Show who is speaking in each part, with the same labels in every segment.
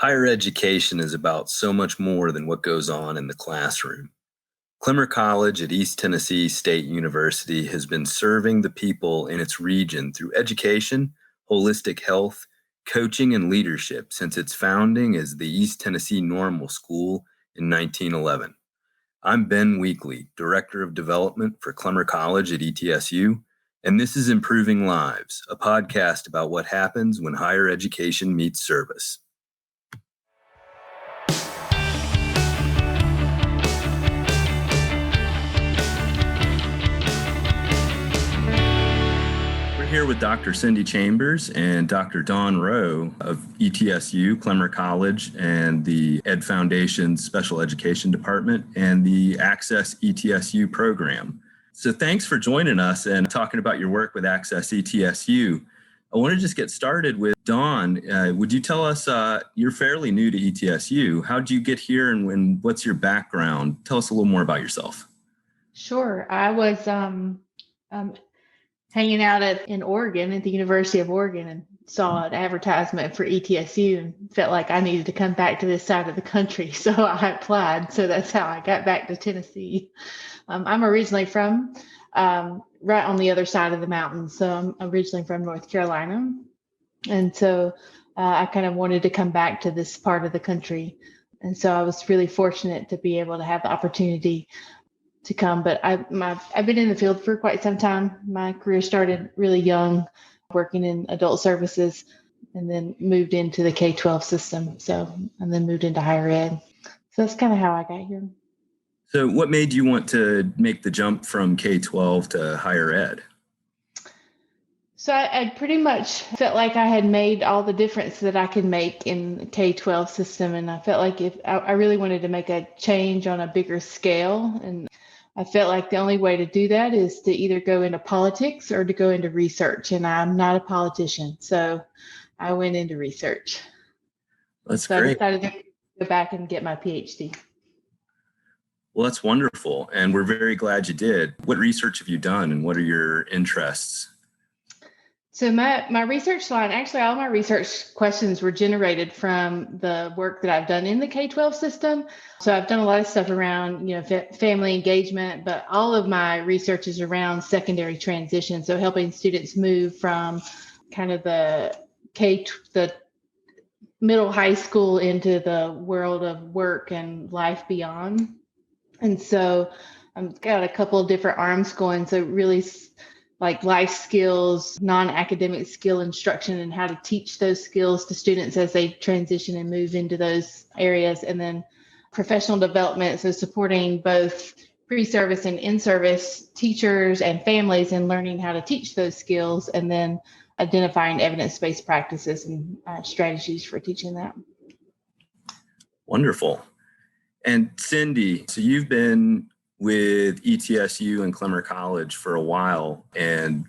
Speaker 1: Higher education is about so much more than what goes on in the classroom. Clemmer College at East Tennessee State University has been serving the people in its region through education, holistic health, coaching, and leadership since its founding as the East Tennessee Normal School in 1911. I'm Ben Weekly, Director of Development for Clemmer College at ETSU, and this is Improving Lives, a podcast about what happens when higher education meets service. Here with Dr. Cindy Chambers and Dr. Dawn Rowe of ETSU, Clemmer College, and the Ed Foundation's Special Education Department and the Access ETSU program. So thanks for joining us and talking about your work with Access ETSU. I want to just get started with Dawn. Would you tell us, you're fairly new to ETSU. How did you get here and what's your background? Tell us a little more about yourself.
Speaker 2: Sure. I was hanging out in Oregon at the University of Oregon and saw an advertisement for ETSU and felt like I needed to come back to this side of the country. So I applied. So that's how I got back to Tennessee. I'm originally from right on the other side of the mountains. So I'm originally from North Carolina. And so I kind of wanted to come back to this part of the country. And so I was really fortunate to be able to have the opportunity to come, but I've been in the field for quite some time. My career started really young, working in adult services, and then moved into the K-12 system. And then moved into higher ed. So that's kind of how I got here.
Speaker 1: So what made you want to make the jump from K-12 to higher ed?
Speaker 2: So I pretty much felt like I had made all the difference that I could make in the K-12 system. And I felt like if I really wanted to make a change on a bigger scale, and I felt like the only way to do that is to either go into politics or to go into research. And I'm not a politician, so I went into research.
Speaker 1: That's great.
Speaker 2: I decided to go back and get my PhD.
Speaker 1: Well, that's wonderful. And we're very glad you did. What research have you done and what are your interests?
Speaker 2: So my research line, actually all my research questions were generated from the work that I've done in the K-12 system. So I've done a lot of stuff around, family engagement, but all of my research is around secondary transition. So helping students move from kind of the middle high school into the world of work and life beyond. And so I've got a couple of different arms going. So really like life skills, non-academic skill instruction, and how to teach those skills to students as they transition and move into those areas. And then professional development, so supporting both pre-service and in-service teachers and families in learning how to teach those skills, and then identifying evidence-based practices and strategies for teaching that.
Speaker 1: Wonderful. And Cindy, so you've been with ETSU and Clemmer College for a while, and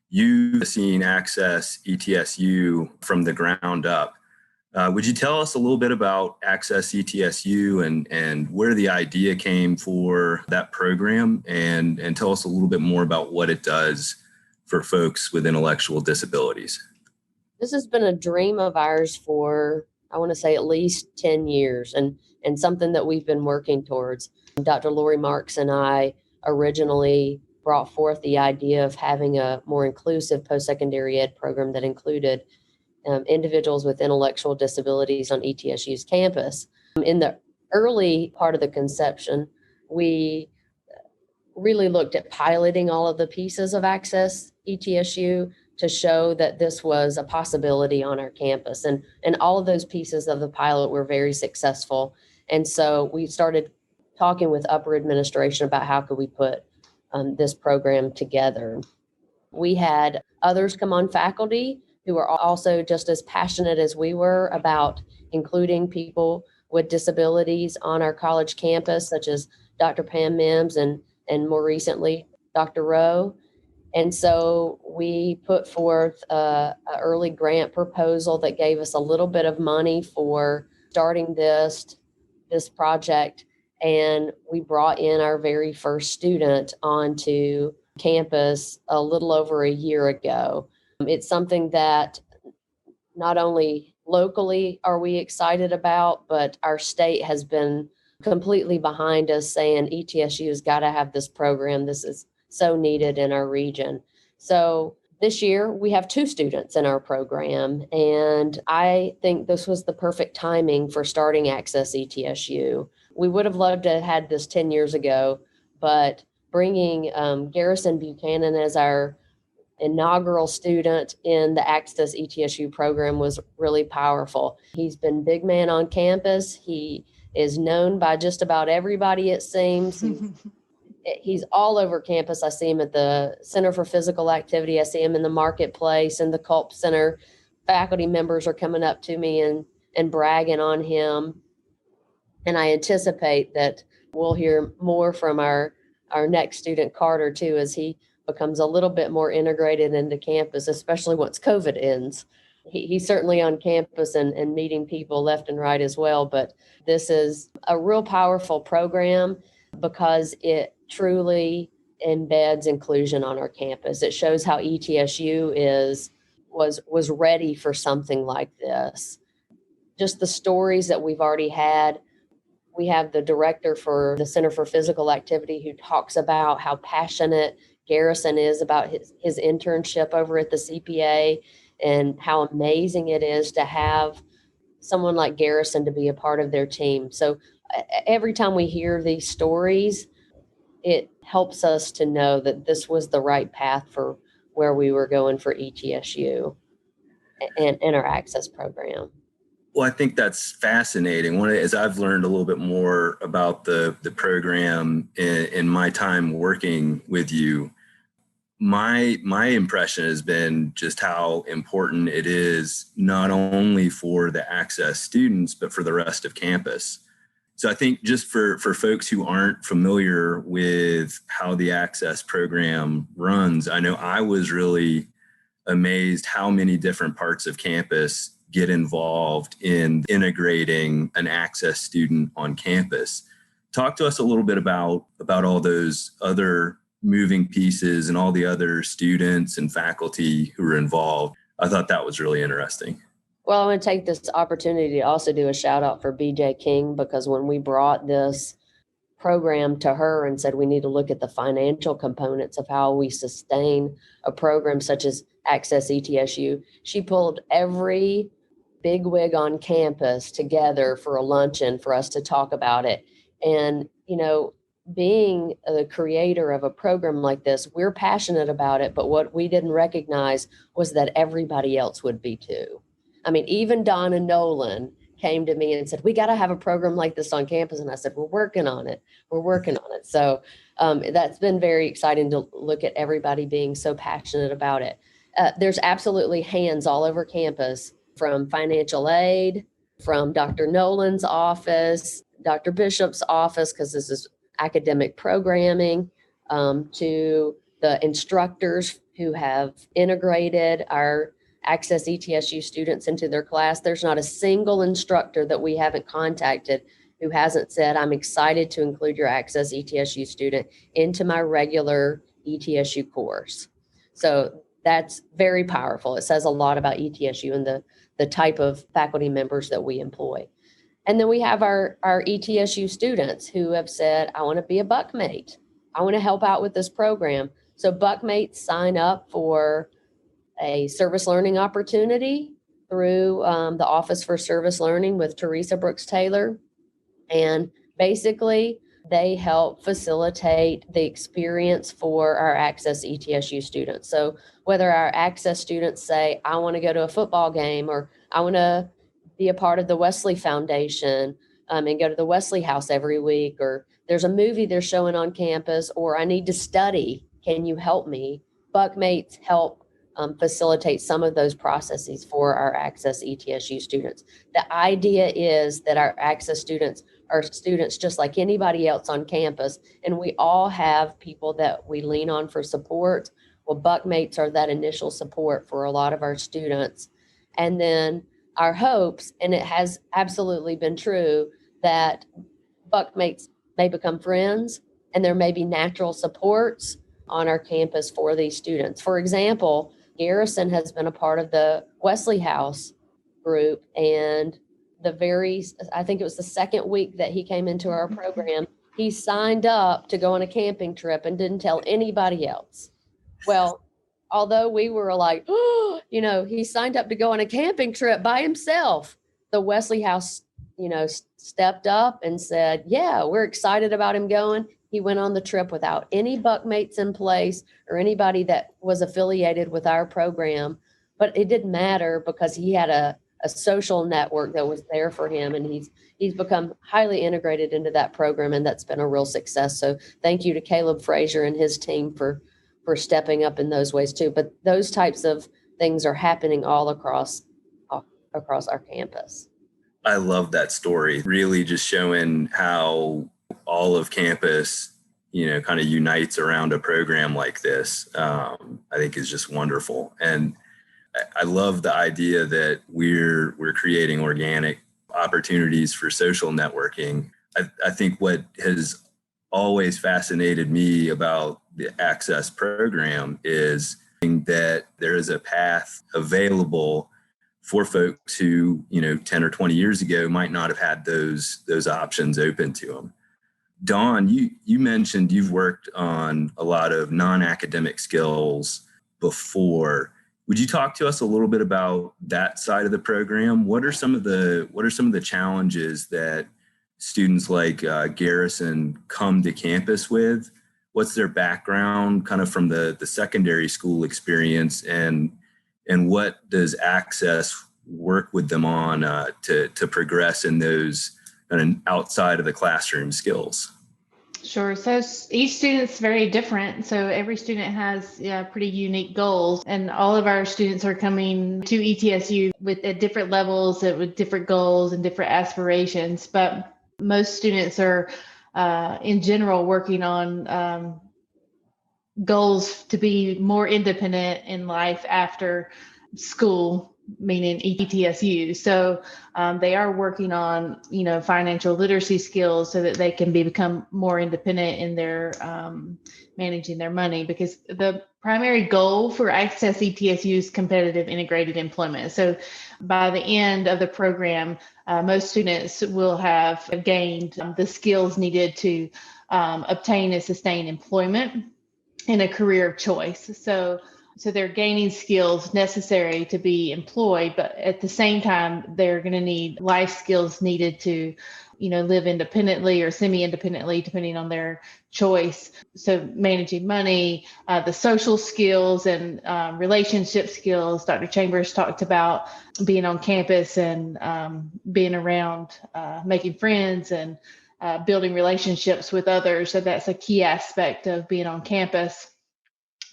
Speaker 1: you've seen Access ETSU from the ground up. Would you tell us a little bit about Access ETSU and where the idea came for that program, and tell us a little bit more about what it does for folks with intellectual disabilities?
Speaker 3: This has been a dream of ours for, I want to say, at least 10 years, and something that we've been working towards. Dr. Lori Marks and I originally brought forth the idea of having a more inclusive post-secondary ed program that included individuals with intellectual disabilities on ETSU's campus. In the early part of the conception, we really looked at piloting all of the pieces of Access ETSU to show that this was a possibility on our campus. And all of those pieces of the pilot were very successful. And so we started talking with upper administration about how could we put this program together. We had others come on faculty who were also just as passionate as we were about including people with disabilities on our college campus, such as Dr. Pam Mims and more recently, Dr. Rowe. And so we put forth an early grant proposal that gave us a little bit of money for starting this project. And we brought in our very first student onto campus a little over a year ago. It's something that not only locally are we excited about, but our state has been completely behind us saying ETSU has got to have this program. This is so needed in our region. So this year we have 2 students in our program, and I think this was the perfect timing for starting Access ETSU. We would have loved to have had this 10 years ago, but bringing Garrison Buchanan as our inaugural student in the Access ETSU program was really powerful. He's been big man on campus. He is known by just about everybody, it seems. He's all over campus. I see him at the Center for Physical Activity. I see him in the marketplace and the Culp Center. Faculty members are coming up to me and bragging on him. And I anticipate that we'll hear more from our next student, Carter, too, as he becomes a little bit more integrated into campus, especially once COVID ends. He's certainly on campus and meeting people left and right as well. But this is a real powerful program because it truly embeds inclusion on our campus. It shows how ETSU was ready for something like this. Just the stories that we've already had. We have the director for the Center for Physical Activity who talks about how passionate Garrison is about his internship over at the CPA and how amazing it is to have someone like Garrison to be a part of their team. So every time we hear these stories, it helps us to know that this was the right path for where we were going for ETSU and our access program.
Speaker 1: Well, I think that's fascinating. As I've learned a little bit more about the program in my time working with you, my impression has been just how important it is, not only for the access students, but for the rest of campus. So I think just for folks who aren't familiar with how the access program runs, I know I was really amazed how many different parts of campus get involved in integrating an access student on campus. Talk to us a little bit about all those other moving pieces and all the other students and faculty who are involved. I thought that was really interesting.
Speaker 3: Well, I want to take this opportunity to also do a shout out for BJ King, because when we brought this program to her and said we need to look at the financial components of how we sustain a program such as Access ETSU, she pulled every bigwig on campus together for a luncheon for us to talk about it. And, being the creator of a program like this, we're passionate about it, but what we didn't recognize was that everybody else would be too. I mean, even Donna Nolan came to me and said, we got to have a program like this on campus. And I said, we're working on it. So that's been very exciting to look at everybody being so passionate about it. There's absolutely hands all over campus, from financial aid, from Dr. Nolan's office, Dr. Bishop's office, because this is academic programming, to the instructors who have integrated our Access ETSU students into their class. There's not a single instructor that we haven't contacted who hasn't said, I'm excited to include your Access ETSU student into my regular ETSU course. So that's very powerful. It says a lot about ETSU and the type of faculty members that we employ. And then we have our ETSU students who have said, I want to be a buckmate. I want to help out with this program. So buckmates sign up for a service learning opportunity through the Office for Service Learning with Teresa Brooks Taylor. And basically, they help facilitate the experience for our Access ETSU students. So whether our Access students say, I want to go to a football game, or I want to be a part of the Wesley Foundation and go to the Wesley House every week, or there's a movie they're showing on campus, or I need to study, can you help me? Buckmates help facilitate some of those processes for our Access ETSU students. The idea is that our Access students are students just like anybody else on campus, and we all have people that we lean on for support. Well, buckmates are that initial support for a lot of our students. And then our hopes, and it has absolutely been true, that buckmates may become friends and there may be natural supports on our campus for these students. For example, Garrison has been a part of the Wesley House group. And I think it was the second week that he came into our program, he signed up to go on a camping trip and didn't tell anybody else. Well, although we were like, oh, he signed up to go on a camping trip by himself. The Wesley House, stepped up and said, yeah, we're excited about him going. He went on the trip without any bunkmates in place or anybody that was affiliated with our program. But it didn't matter because he had a social network that was there for him. And he's become highly integrated into that program. And that's been a real success. So thank you to Caleb Frazier and his team for stepping up in those ways too. But those types of things are happening all across our campus.
Speaker 1: I love that story. Really just showing how all of campus, kind of unites around a program like this. I think is just wonderful. And I love the idea that we're creating organic opportunities for social networking. I think what has always fascinated me about the Access program is that there is a path available for folks who, 10 or 20 years ago might not have had those options open to them. Dawn, you mentioned you've worked on a lot of non-academic skills before. Would you talk to us a little bit about that side of the program? What are some of the challenges that students like Garrison come to campus with? What's their background kind of from the secondary school experience, and what does Access work with them on to progress in those kind of outside of the classroom skills?
Speaker 2: Sure. So each student's very different. So every student has pretty unique goals, and all of our students are coming to ETSU at different levels, with different goals and different aspirations. But most students are, in general, working on goals to be more independent in life after school, meaning ETSU. So they are working on, financial literacy skills so that they can become more independent in their managing their money, because the primary goal for Access ETSU is competitive integrated employment. So by the end of the program, most students will have gained the skills needed to obtain and sustain employment in a career of choice. So they're gaining skills necessary to be employed, but at the same time, they're going to need life skills needed to, live independently or semi-independently, depending on their choice. So managing money, the social skills and relationship skills. Dr. Chambers talked about being on campus and being around, making friends and building relationships with others. So that's a key aspect of being on campus.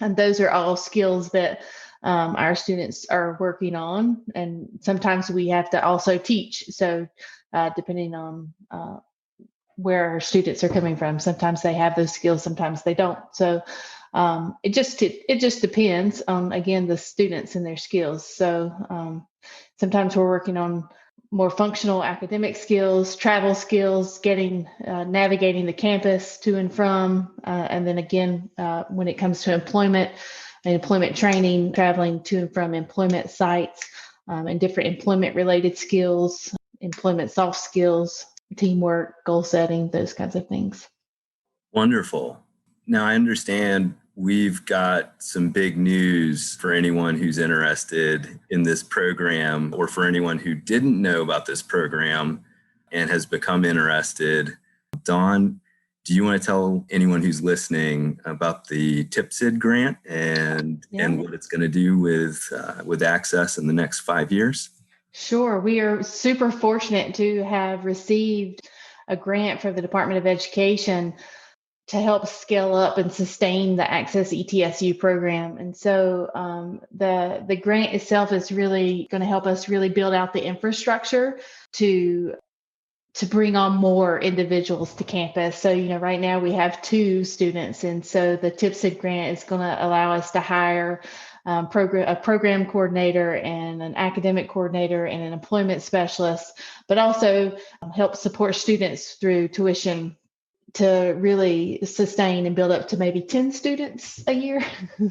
Speaker 2: And those are all skills that our students are working on. And sometimes we have to also teach. So depending on where our students are coming from, sometimes they have those skills, sometimes they don't. So it just depends on, again, the students and their skills. So sometimes we're working on more functional academic skills, travel skills, navigating the campus to and from, and then again, when it comes to employment and employment training, traveling to and from employment sites, and different employment related skills, employment soft skills, teamwork, goal setting, those kinds of things.
Speaker 1: Wonderful. Now I understand we've got some big news for anyone who's interested in this program, or for anyone who didn't know about this program and has become interested. Dawn, do you want to tell anyone who's listening about the TIPSID grant and what it's going to do with Access in the next 5 years?
Speaker 2: Sure. We are super fortunate to have received a grant from the Department of Education to help scale up and sustain the Access ETSU program. And so the grant itself is really going to help us really build out the infrastructure to bring on more individuals to campus. So, right now we have 2 students. And so the TIPSID grant is going to allow us to hire a program coordinator and an academic coordinator and an employment specialist, but also help support students through tuition to really sustain and build up to maybe 10 students a year,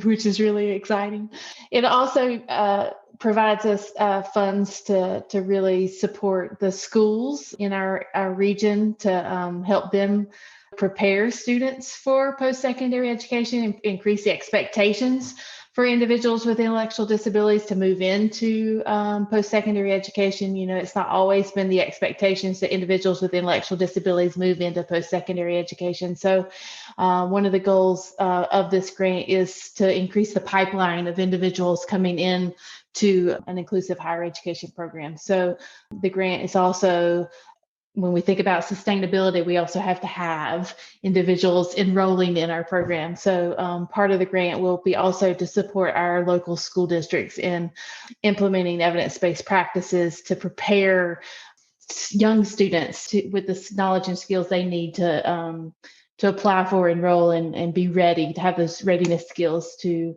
Speaker 2: which is really exciting. It also provides us funds to really support the schools in our region to help them prepare students for post-secondary education and increase the expectations for individuals with intellectual disabilities to move into post-secondary education. It's not always been the expectations that individuals with intellectual disabilities move into post-secondary education. So one of the goals of this grant is to increase the pipeline of individuals coming in to an inclusive higher education program. So the grant is also, when we think about sustainability, we also have to have individuals enrolling in our program. So part of the grant will be also to support our local school districts in implementing evidence-based practices to prepare young students with the knowledge and skills they need to apply for, enroll, and be ready, to have those readiness skills to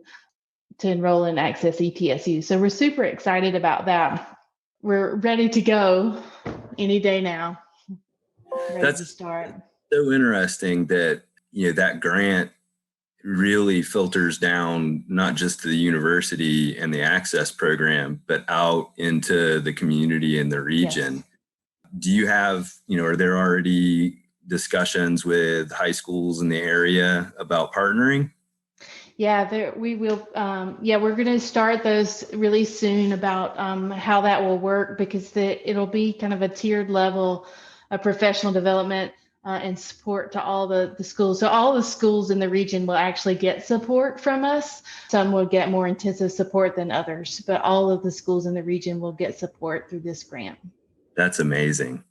Speaker 2: enroll and access ETSU. So we're super excited about that. We're ready to go any day now. Ready to start.
Speaker 1: So interesting that that grant really filters down not just to the university and the access program, but out into the community and the region. Yes. Do you have, are there already discussions with high schools in the area about partnering?
Speaker 2: Yeah, we will. We're going to start those really soon about how that will work, because it'll be kind of a tiered level of professional development and support to all the schools. So all the schools in the region will actually get support from us. Some will get more intensive support than others, but all of the schools in the region will get support through this grant.
Speaker 1: That's amazing.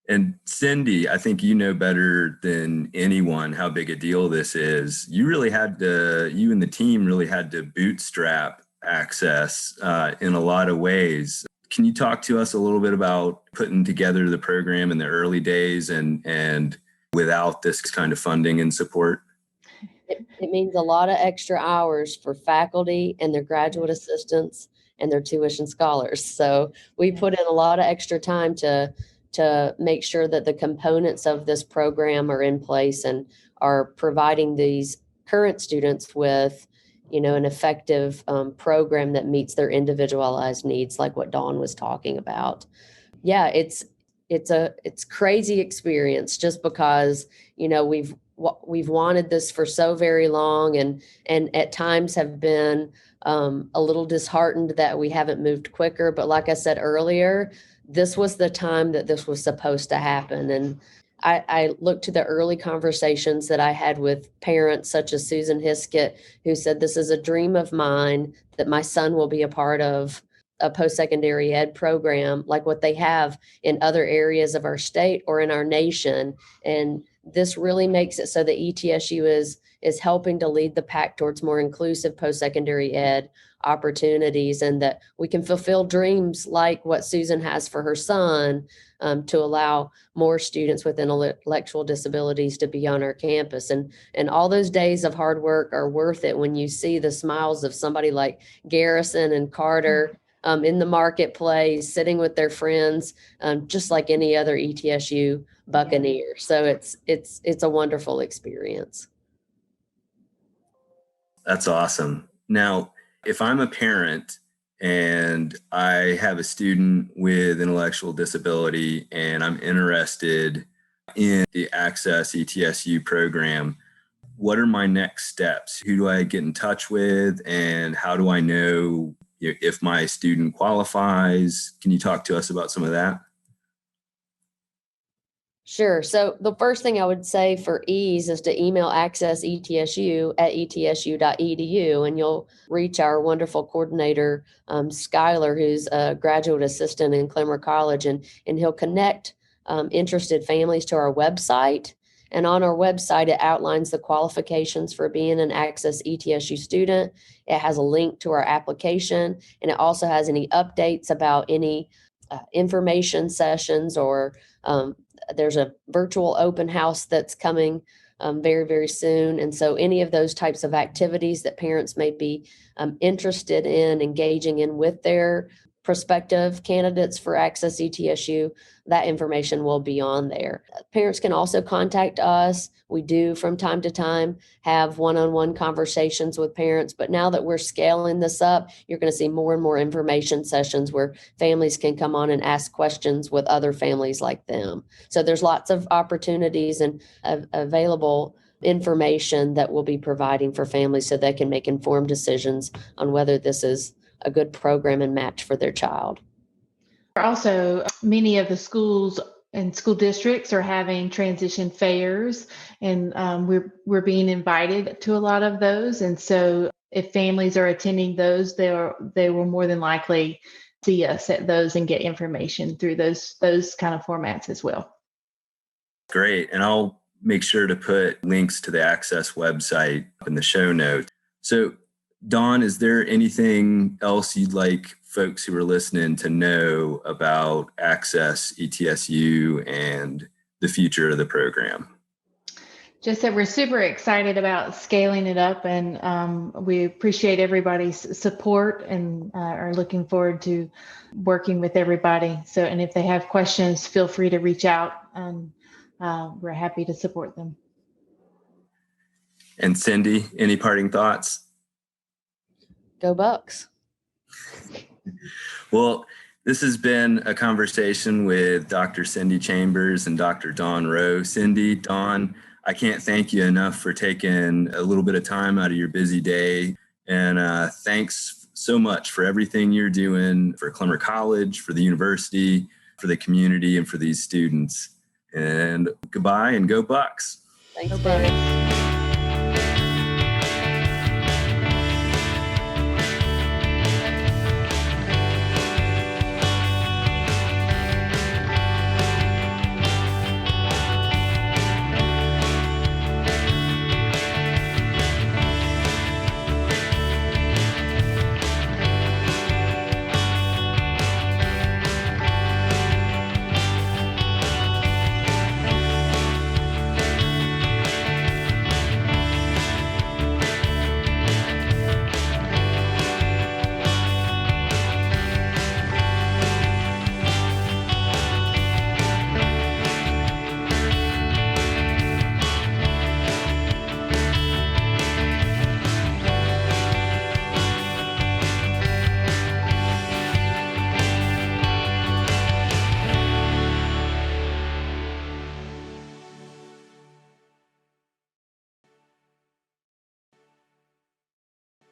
Speaker 1: And Cindy, I think you know better than anyone how big a deal this is. You and the team really had to bootstrap access in a lot of ways. Can you talk to us a little bit about putting together the program in the early days and without this kind of funding and support?
Speaker 3: It means a lot of extra hours for faculty and their graduate assistants and their tuition scholars. So we put in a lot of extra time to make sure that the components of this program are in place and are providing these current students with, an effective program that meets their individualized needs, like what Dawn was talking about. Yeah, it's crazy experience, just because, we've wanted this for so very long, and at times have been a little disheartened that we haven't moved quicker. But like I said earlier, this was the time that this was supposed to happen. And I look to the early conversations that I had with parents such as Susan Hiskett, who said, this is a dream of mine that my son will be a part of a post-secondary ed program like what they have in other areas of our state or in our nation. And this really makes it so that ETSU is helping to lead the pack towards more inclusive post-secondary ed opportunities, and that we can fulfill dreams like what Susan has for her son, to allow more students with intellectual disabilities to be on our campus. And all those days of hard work are worth it when you see the smiles of somebody like Garrison and Carter in the marketplace, sitting with their friends, just like any other ETSU Buccaneer. So it's a wonderful experience.
Speaker 1: That's awesome. Now, if I'm a parent and I have a student with intellectual disability and I'm interested in the Access ETSU program, what are my next steps? Who do I get in touch with, and how do I know if my student qualifies? Can you talk to us about some of that?
Speaker 3: Sure. So the first thing I would say for ease is to email accessetsu@etsu.edu, and you'll reach our wonderful coordinator, Skylar, who's a graduate assistant in Clemmer College, and he'll connect interested families to our website. And on our website, it outlines the qualifications for being an Access ETSU student. It has a link to our application, and it also has any updates about any information sessions, or there's a virtual open house that's coming very, very soon. And so any of those types of activities that parents may be interested in engaging in with their prospective candidates for Access ETSU, that information will be on there. Parents can also contact us. We do from time to time have one-on-one conversations with parents, but now that we're scaling this up, you're going to see more and more information sessions where families can come on and ask questions with other families like them. So there's lots of opportunities and available information that we'll be providing for families so they can make informed decisions on whether this is a good program and match for their child.
Speaker 2: Also, many of the schools and school districts are having transition fairs, and we're being invited to a lot of those. And so if families are attending those, they will more than likely see us at those and get information through those kind of formats as well.
Speaker 1: Great. And I'll make sure to put links to the Access website in the show notes. So Dawn, is there anything else you'd like folks who are listening to know about Access ETSU and the future of the program?
Speaker 2: Just that we're super excited about scaling it up, and we appreciate everybody's support and are looking forward to working with everybody. So, and if they have questions, feel free to reach out, and we're happy to support them.
Speaker 1: And Cindy, any parting thoughts?
Speaker 3: Go Bucks.
Speaker 1: Well, this has been a conversation with Dr. Cindy Chambers and Dr. Dawn Rowe. Cindy, Dawn, I can't thank you enough for taking a little bit of time out of your busy day. And thanks so much for everything you're doing for Clemmer College, for the university, for the community, and for these students. And goodbye and go Bucks.
Speaker 3: Thanks, David.